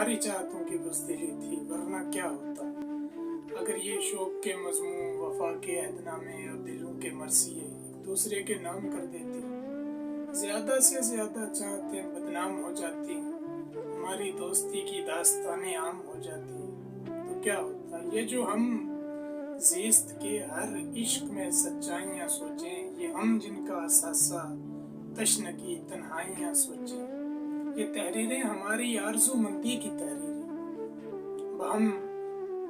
हमारी चाहतों की बुज़दिली थी, वरना क्या होता अगर ये शौक के मज़मूम, वफा के अहदनामे और दिलों के मरसिए एक दूसरे के नाम कर देते। ज़्यादा से ज़्यादा चाहतें बदनाम हो जाती, हमारी दोस्ती की दास्तानें आम हो जाती, तो क्या होता। ये जो हम ज़िस्त के हर इश्क में सच्चाइयाँ सोचें, ये हम जिनका असासा तश्न की तन्हाइयाँ सोचें, ये तहरीरें हमारी आरज़ूमंदी की तहरीरें, बहम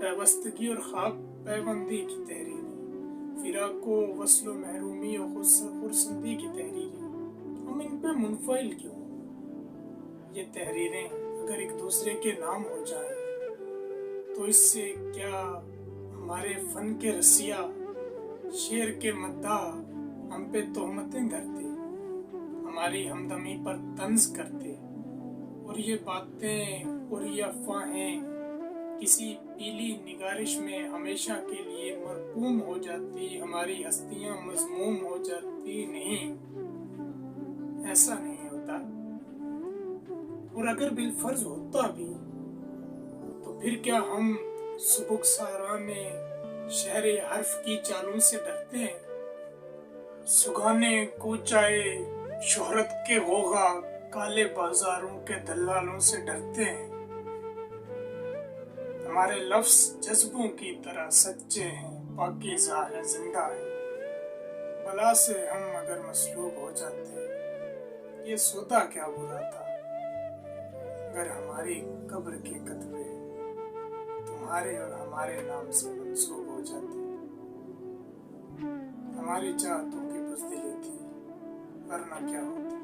पैवस्तगी और ख्वाब पैबंदी की तहरीरें, फिराको वस्लो महरूमी और खुर्संदी की तहरीरें, हम इन पे मुनफ़इल क्यों। ये तहरीरें अगर एक दूसरे के नाम हो जाएं, तो इससे क्या हमारे फ़न के रसिया, शेर के मद्दाह हम पे तोहमतें धरते, हमारी हमदमी पर तंज करते, और ये बातें और ये अफ़वाहें किसी पीली निगारिश में हमेशा के लिए मरकूम हो जाती, हमारी हस्तियां मज़मूम हो जाती। नहीं, ऐसा नहीं होता। और अगर बिलफर्ज होता भी, तो फिर क्या हम सुबुक साराने शहरे हर्फ की चालों से डरते हैं, सुगाने कूचाए शोहरत के गोगा काले बाजारों के दलालों से डरते हैं। हमारे लफ्ज़ जज्बों की तरह सच्चे हैं, पाकीज़ा है, जिंदा है। बला से हम अगर मसलूब हो जाते, ये सौदा क्या बुरा था अगर हमारी कब्र के कतबे तुम्हारे और हमारे नाम से मंसूब हो जाते। हमारी चाहतों की बुज़दिली थी, वरना क्या होता।